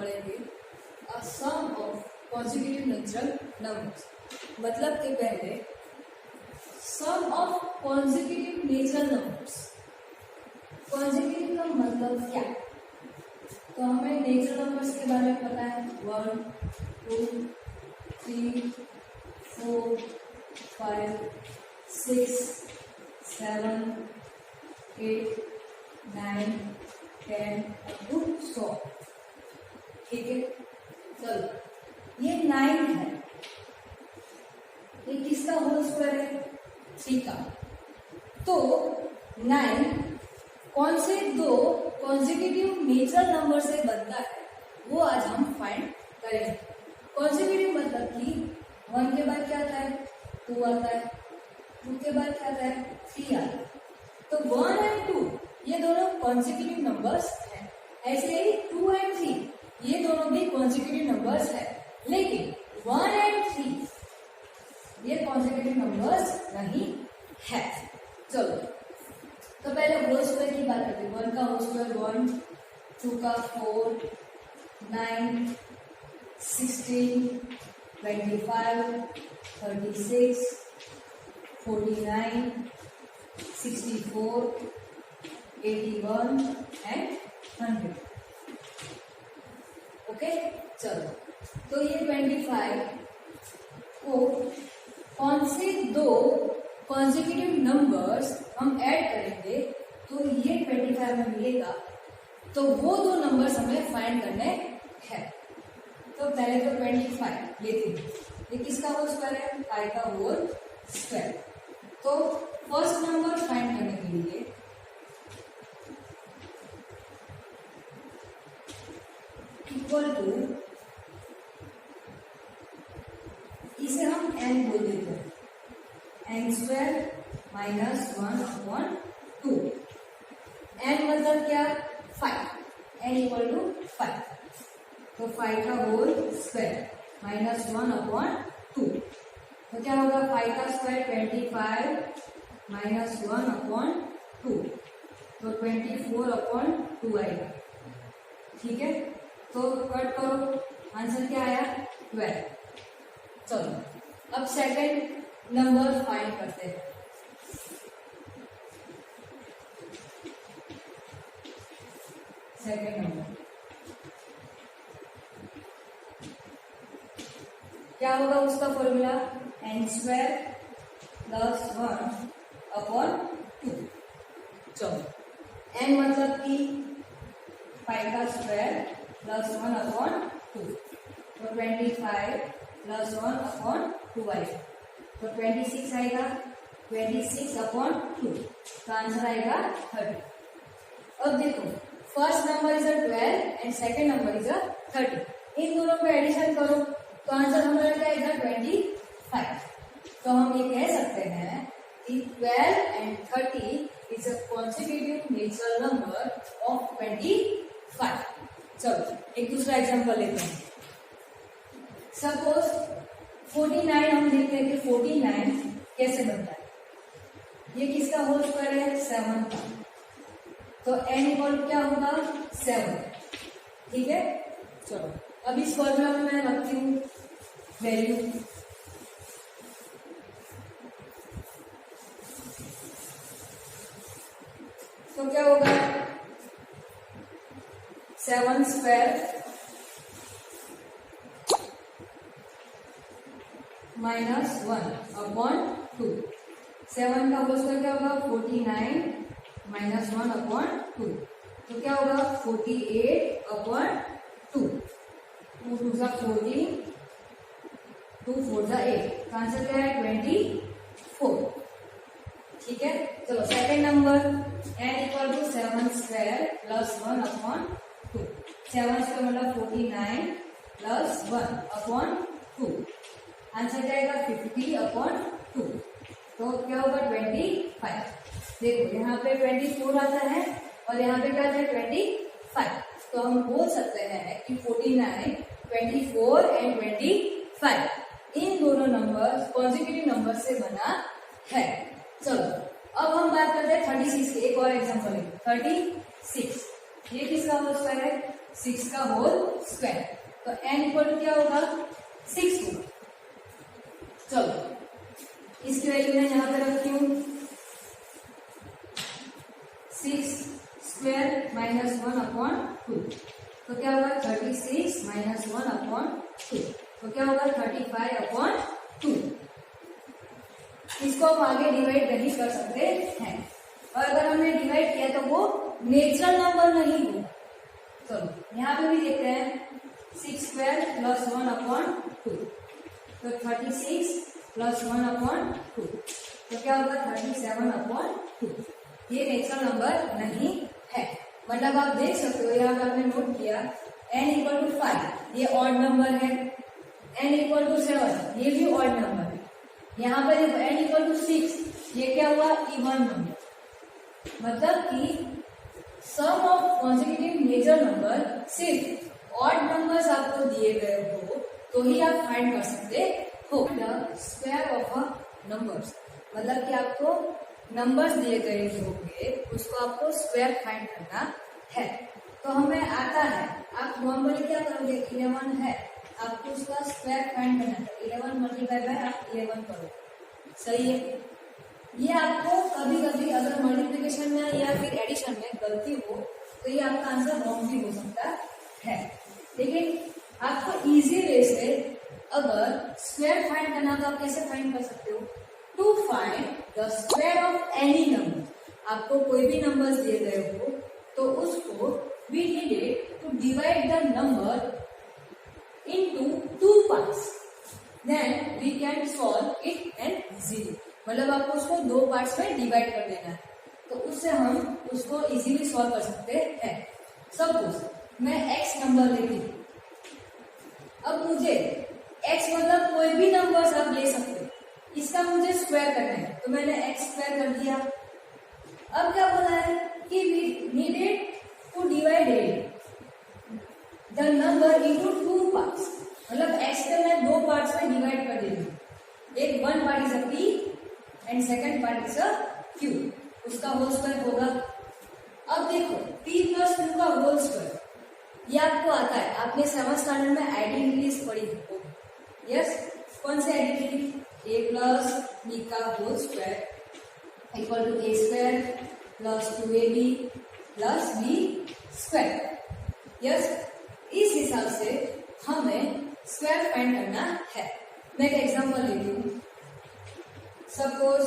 पढ़ेंगे a sum of consecutive natural numbers. मतलब के पहले sum of consecutive natural numbers. Consecutive का मतलब क्या? तो हमें नेचुरल नंबर्स के बारे में पता है 1 2 3 4 5 6 7 8 9 10 अप टू 100। ठीक है, चलो ये 9 है, ये किसका होल स्क्वायर है? 3 का। तो 9 कौन से दो कॉन्जिक्यूटिव नेचुरल नंबर से बनता है वो आज हम फाइंड करेंगे। कॉन्जिक्यूटिव मतलब कि 1 के बाद क्या आता है? 2 आता है, 2 के बाद क्या आता है? 3 आता है। तो 1 एंड 2 ये दोनों कॉन्जिक्यूटिव नंबर्स हैं। ऐसे ही 2 एंड 3 ये दोनों भी कॉन्जिक्यूटिव नंबर्स हैं। लेकिन 1 एंड 3 ये कॉन्जिक्यूटिव नंबर्स नहीं है। चलो तो पहले होल स्क्वायर की बात करते हैं। 1 का होल स्क्वायर 1, 2 का 4, 9, 16, 25, 36, 49, 64, 81 एंड 100। ओके, चलो तो ये 25 को कौन से दो कॉन्जिक्यूटिव नंबर्स हम ऐड करेंगे तो ये 25 में मिलेगा। तो वो दो नंबर्स हमें फाइंड करने हैं। तो पहले तो 25 लेते हैं, ये किसका होल स्क्वायर है? पाई का होल स्क्वायर। तो फर्स्ट नंबर फाइंड करने के लिए इक्वल टू, इसे हम n बोल देते हैं, n स्क्वायर माइनस 1/2। n मतलब क्या? 5, n इक्वल टू 5। तो 5 का होल स्क्वायर माइनस 1/2। तो क्या होगा? 5 का स्क्वायर 25 माइनस 1/2, तो 24/2 आएगा। ठीक है, तो कट करो, आंसर क्या आया? 12। चलो अब सेकंड नंबर फाइंड करते हैं। सेकंड नंबर क्या होगा? उसका फॉर्मूला n स्क्वायर प्लस 1/2। चलो n मतलब कि 5 का स्क्वायर प्लस 1/2, तो 25 प्लस 1/2 आएगा, तो 26 आएगा। 26/2 तो आंसर आएगा 30। अब देखो first number is 12 and second number is 30। इन दोनों को एडिशन करो तो आंसर हमारा क्या आएगा? 25। तो हम ये कह सकते हैं कि 12 and 30 is a consecutive natural number of 25। चलो एक दूसरा एग्जांपल लेते हैं। सपोज 49 हम देखते हैं कि 49 कैसे बनता है। ये किसका होल स्क्वायर है? 7 का। तो n इक्वल क्या होगा? 7। ठीक है, चलो अब इस फॉर्मूला में मैं रखती हूँ वैल्यू। तो क्या होगा? 7 स्क्वायर माइनस 1/2। 7 का होल स्क्वायर क्या होगा? 49 माइनस 1/2, तो क्या होगा? 48/2। 2 2 जा 14, 2 4 जा 8, तो आंसर क्या है? 24। ठीक है, चलो second number n equal to 7 square plus 1/2। 7 square मतलब 49 प्लस 1/2, आंसर क्या आएगा? 50/2। तो क्या होगा? 25। देखो यहाँ पे 24 आता है और यहाँ पे क्या आता है? 25। तो हम बोल सकते हैं कि 49, 24 एंड 25 इन दोनों नंबर कॉन्जिक्यूटिव नंबर से बना है। चलो अब हम बात करते हैं 36 की। एक और एग्जांपल है 36। ये किसका होल स्क्वायर है? 6 का होल स्क्वायर। तो n इक्वल टू क्या होगा 6 होगा। चलो इसकी वैल्यू मैं यहाँ पे रखती हूँ 6 स्क्वायर माइनस 1/2। तो क्या होगा 36 माइनस 1/2। तो क्या होगा 35/2। इसको हम आगे डिवाइड नहीं कर सकते हैं, और अगर हमने डिवाइड किया तो वो नेचुरल नंबर नहीं होगा। चलो यहाँ पे भी देखते हैं 6 स्क्वायर प्लस 1/2। तो 36 प्लस 1/2। तो क्या होगा 37/2। ये नेचुरल नंबर नहीं है। मतलब आप देख सकते हो यहाँ पे आपने नोट किया n इक्वल टू 5 ये ऑड नंबर है, n इक्वल टू 7 ये भी ऑड नंबर है। यहाँ पे देखो n इक्वल टू 6 ये क्या हुआ इवन नंबर। मतलब कि सम ऑफ कॉन्सेक्यूटिव मेजर नंबर सिर्फ ऑड नंबर्स आपको दिए गए हो तो ही आप फाइंड कर सकते हो। The square of a numbers मतलब कि आपको नंबर्स दिए गए होंगे उसको आपको स्क्वायर फाइंड करना है। तो हमें आता है, आप नॉर्मली क्या करोगे 11 है, आपको उसका स्क्वायर फाइंड करना है। 11 मल्टीप्लाई बाय आप 11 करो, सही है। ये आपको कभी कभी अगर मल्टीप्लिकेशन में या फिर एडिशन में गलती हो तो ये आपका आंसर रॉन्ग भी हो सकता है। लेकिन आपको इजी वे से अगर स्क्वायर फाइंड करना तो आप कैसे फाइंड कर सकते हो, to find the square of any number. आपको कोई भी नंबर्स दिए गए हो तो उसको we needed to divide the number into 2 parts, then we can solve it and easily. मतलब आपको उसको 2 पार्ट्स में डिवाइड कर देना है तो उससे हम उसको इजीली सॉल्व कर सकते हैं। सपोज मैं x नंबर लेती हूँ, अब मुझे x मतलब कोई भी नंबर आप ले सकते हो, इसका मुझे स्क्वायर करना है तो मैंने x स्क्वायर कर दिया। अब क्या बोला है कि we needed to divide the number into 2 parts. मतलब x को मैं 2 पार्ट्स में डिवाइड कर देती हूँ, एक 1 part is a p and second part is a q, उसका होल स्क्वायर होगा। अब देखो p प्लस q का होल स्क्वायर ये आपको आता है, आपने 7th स्टैंडर्ड में आइडेंटिटीज पढ़ी होगी। यस, कौन सी आइडेंटिटी, a प्लस b का whole square equal to a square plus 2ab plus b square. Yes, इस हिसाब से हमें स्क्वायर फाइंड करना है। मैं एक एग्जांपल लेती हूँ। सपोज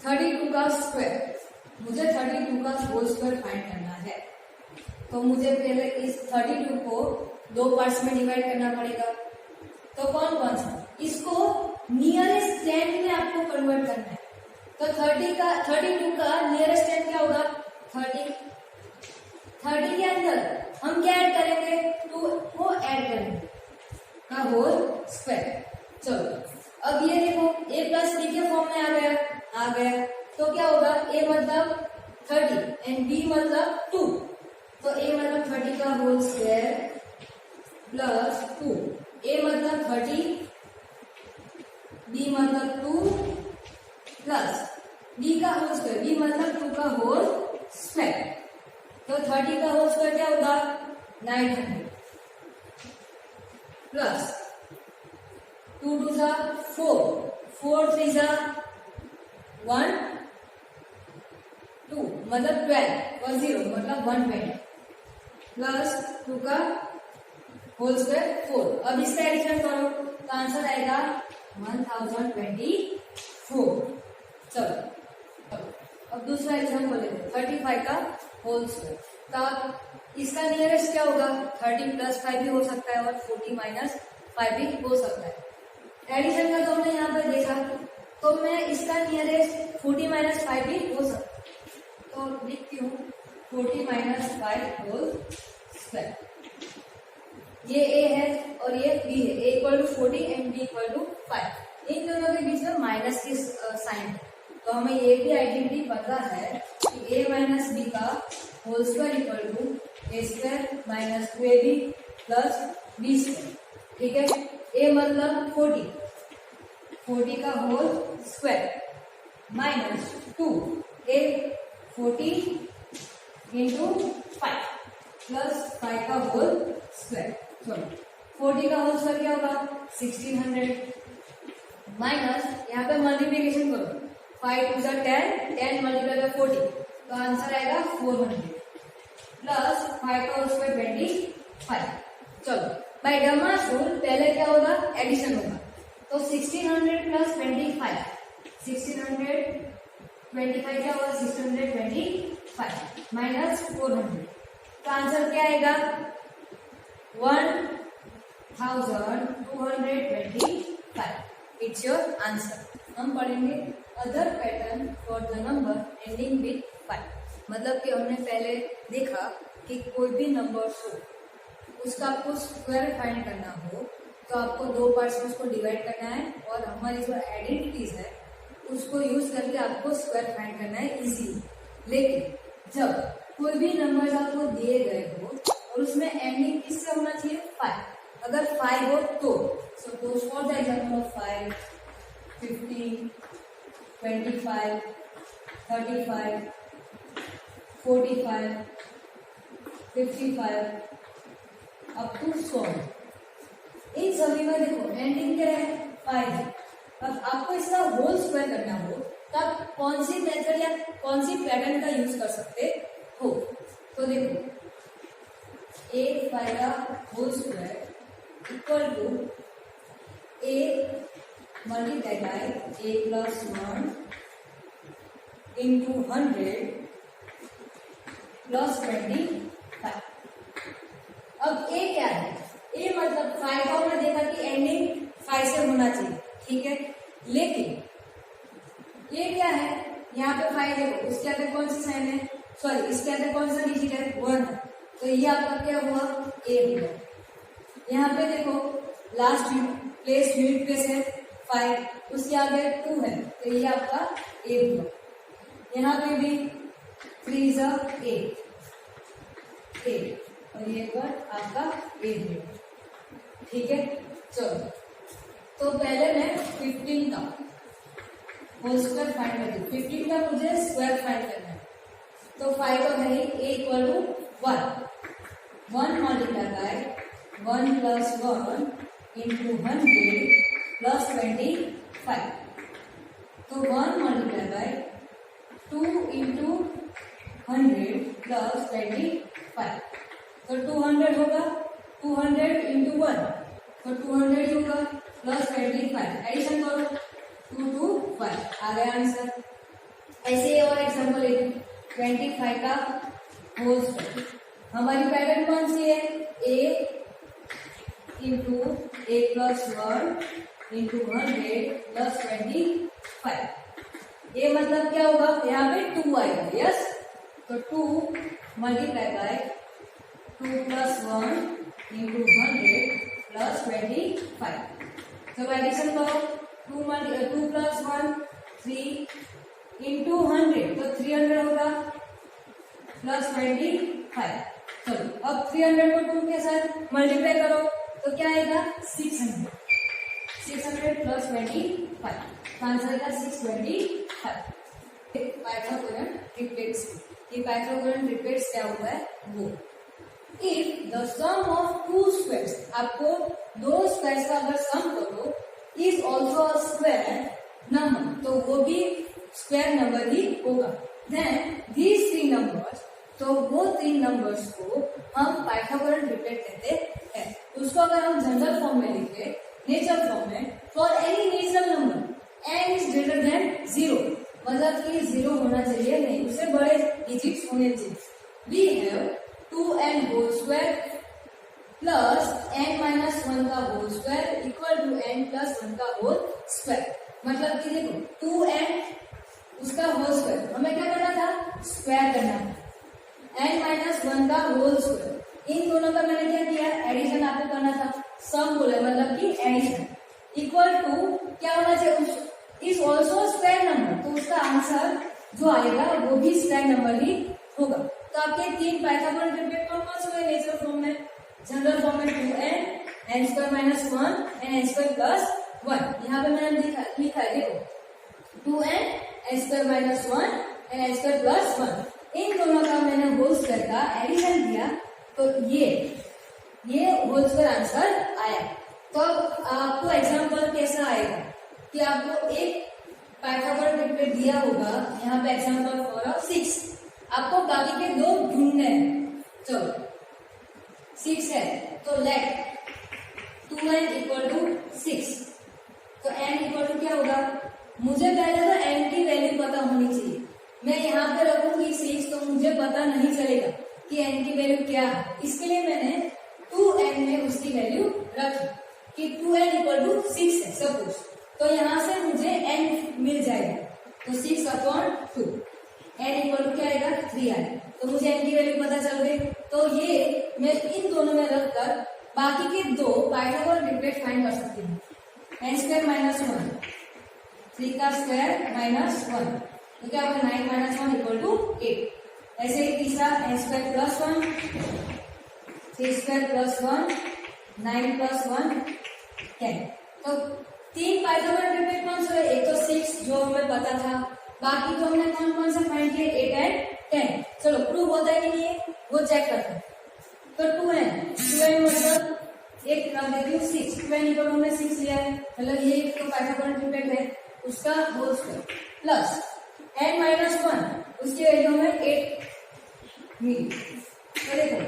32 का स्क्वायर, मुझे 32 का होल स्क्वायर फाइंड करना है तो मुझे पहले इस 32 को 2 पार्ट्स में डिवाइड करना पड़ेगा। तो कौन कौन सा, इसको नियरेस्ट 10 में आपको कन्वर्ट करना है। तो 32 का नियरेस्ट 10 क्या होगा 30 के अंदर हम क्या ऐड करेंगे 2 को ऐड करेंगे का होल स्क्वायर। चलो अब ये देखो a प्लस b के फॉर्म में आ गया तो क्या होगा a मतलब 30 एंड b मतलब 2। तो a मतलब 30 का होल स्क्वायर प्लस 2, a मतलब 30 b मतलब 2 प्लस b का होल स्क्वायर, b मतलब 2 का होल स्क्वायर। तो 30 का होल स्क्वायर क्या होगा 900 प्लस 2 2 जा 4, 4 3 जा 1 2 मतलब 12 और 0 मतलब 120 प्लस 2 का होल स्क्वायर 4। अब इसका एडिशन करो तो आंसर आएगा 1024। चलो अब दूसरा एग्जाम्पल लेते हैं 35 का होल स्क्वायर। तो इसका नियरेस्ट क्या होगा 30 प्लस 5 भी हो सकता है और 40 माइनस 5 भी हो सकता है। एडिशन का तो हमने यहाँ पे देखा तो मैं इसका नियरेस्ट 40 माइनस 5 भी हो सकता है। तो लिखती हूँ 40 माइनस 5 होल स्क्वायर। ये a है और ये b है, a equal to 40 and b equal to 5। इन दोनों के बीच में माइनस की साइन है तो हमें ये भी आइडेंटिटी पता है कि a माइनस b का whole square equal to a square minus 2ab plus b square. ठीक है, a मतलब 40 का whole square minus 2 a 40 into 5 plus 5 का होल स्क्वायर। चलो 40 का होल स्क्वायर क्या होगा 1600 माइनस यहाँ पे मल्टीप्लीकेशन करो 5 टू 10, 10 मल्टीप्लाई बाय 40 तो आंसर आएगा 400 प्लस 5 का होल स्क्वायर 25। चलो बाय डमास रूल पहले क्या होगा एडिशन होगा तो 1600 प्लस 25 1625 क्या होगा 625 माइनस 400 तो आंसर क्या आएगा 1225। It's your answer. हम पढ़ेंगे other pattern for the number ending with 5। मतलब कि हमने पहले देखा कि कोई भी नंबर हो उसका आपको स्क्वायर फाइंड करना हो तो आपको दो पार्ट्स में उसको डिवाइड करना है और हमारी जो आइडेंटिटीज है उसको यूज करके आपको स्क्वायर फाइंड करना है इजीली। लेकिन जब कोई भी नंबर आपको दिए गए हो और उसमें एंडिंग किससे होना चाहिए 5। अगर 5 हो तो suppose for the example of 5, 15, 25, 35, 45, 55 up to 100। इन सभी में देखो एंडिंग क्या है 5। अब आपको इसका होल स्क्वायर करना हो तब कौन सी मेथड या कौन सी पैटर्न का यूज कर सकते हो। तो देखो 5 का whole square equal to a multiply by a plus 1 into 100 plus 25। अब a क्या है a मतलब 5 का हमने देखा कि एंडिंग 5 से होना चाहिए ठीक है। लेकिन ये क्या है यहाँ पे 5 देखो उसके आगे कौन सी साइन है सॉरी इसके आगे कौन सा डिजिट है 1 है तो ये आपका क्या हुआ a हुआ। यहाँ पे देखो लास्ट प्लेस यूनिट प्लेस है 5 उसके आगे 2 है तो ये आपका a हुआ। यहाँ पे भी 3 is 8 और ये वर्ड आपका a हुआ ठीक है। चलो तो पहले मैं 15 का होल स्क्वायर फाइंड कर दूं। 15 का मुझे स्क्वायर फाइंड करना है तो 5 का है a equal to 1 multiply by 1 plus 1 into 100 plus 25। तो 1 मल्टीप्लाई बाय 2 इंटू 100 प्लस 25 तो 200 होगा 200 इंटू 1 तो 200 ही होगा प्लस 25 एडिशन करो 2 to 5 आ गया आंसर। ऐसे और एग्जांपल लेते 25 का होल स्क्वायर। हमारी पैटर्न कौन सी है a into a plus 1 into 100 plus 25। ये मतलब क्या होगा यहाँ पे 2 आएगा यस तो 2 multiply by 2 plus 1 into 100 plus 25। तो एडिशन करो 2 प्लस 1 3 इंटू 100 तो 300 होगा प्लस 25। चलो अब 300 को 2 के साथ मल्टीप्लाई करो तो क्या आएगा 600 प्लस 25 आंसर का 625। पाइथागोरन ट्रिप्लेट्स ये पाइथागोरन ट्रिप्लेट्स क्या होता है वो if the sum of 2 squares आपको 2 स्क्वायर्स का अगर सम करो is also a square number तो वो भी स्क्वायर नंबर ही होगा। देन दीज 3 नंबर्स तो वो 3 नंबर्स को हम पाइथागोरन ट्रिप्लेट कहते हैं। उसको अगर हम जनरल फॉर्म में लिखे नेचर फॉर्म में for any natural number n is greater than 0 मतलब कि 0 होना चाहिए नहीं उससे बड़े डिजिट्स होने चाहिए। We have 2n whole square plus n minus 1 का whole square equal to n plus 1 का होल स्क्वायर। मतलब कि देखो 2n उसका होल स्क्वायर हमें क्या करना था स्क्वायर करना था n माइनस 1 का होल स्क्वायर। इन दोनों का मैंने क्या किया एडिशन आपको करना था सम बोला मतलब कि एडिशन इक्वल टू क्या होना चाहिए इज ऑल्सो स्क्वायर नंबर तो उसका आंसर जो आएगा वो भी स्क्वायर नंबर ही होगा। तो आपके 3 पाइथागोरन ट्रिप्लेट कौन से हुए नेचुरल फॉर्म में जनरल फॉर्म में 2n n square minus 1 and n square plus 1। यहाँ पे मैंने लिखा है देखो 2n n square minus 1 and n square plus 1 इन दोनों का मैंने होल स्क्वायर का एडिशन किया तो ये होल स्क्वायर आंसर आया। तो अब आपको एग्जाम्पल कैसा आएगा कि आपको एक पाइथागोरस ट्रिपलेट दिया होगा, यहाँ पे एग्जाम्पल फॉर 6, आपको बाकी के दो ढूंढने हैं। चलो 6 है तो लेट 2n इक्वल टू 6, तो n इक्वल टू क्या होगा, मुझे पहले तो n की वैल्यू पता होनी चाहिए। मैं यहाँ पे रखूंगी 6 तो मुझे पता नहीं चलेगा कि n की वैल्यू क्या है, इसके लिए मैंने 2n में उसकी वैल्यू रखी कि 2n इक्वल टू 6 है सपोज, तो यहाँ से मुझे n मिल जाएगा, तो 6/2 n इक्वल टू क्या आएगा 3 आएगा, तो मुझे n की वैल्यू पता चल गई। तो ये मैं इन दोनों में रखकर बाकी के दो पाइथागोरस ट्रिपलेट फाइंड कर सकती हूँ। n² - 1, 3 का स्क्वायर माइनस 1, तो क्या होगा 9 - 1 इक्वल टू 8। ऐसे ही तीसरा n² + 1, 3² + 1, 9 + 1 10। तो 3 पाइथागोरस ट्रिपलेट कौन से, एक तो 6 जो हमें पता था, बाकी तो हमने कौन कौन से फाइंड किए 8 और 10। चलो प्रूव होता है कि नहीं है वो चेक करते हैं। तो 2n मतलब एक रख देती हूँ 6, 2n इक्वल टू हमने 6 लिया है, मतलब ये तो पाइथागोरस ट्रिपलेट है उसका होल स्क्वायर प्लस n - 1 उसकी वैल्यू में 8 मिली। तो देखो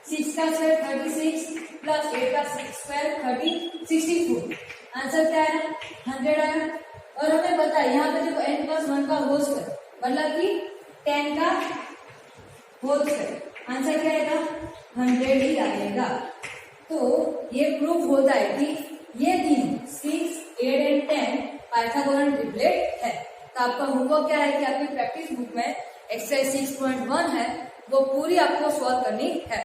6 का स्क्वायर 36 प्लस 8 का स्क्वायर 64, आंसर क्या है 100 आया। और हमें पता है यहाँ पे देखो n + 1 का होल स्क्वायर मतलब कि 10 का होल स्क्वायर, आंसर क्या आएगा 100 ही आएगा। तो ये प्रूफ होता है कि ये तीनों 6, 8 और 10 पाइथागोरस ट्रिपलेट है। तो आपका होमवर्क क्या है कि आपकी प्रैक्टिस बुक में एक्सरसाइज 6.1 है वो पूरी आपको सॉल्व करनी है।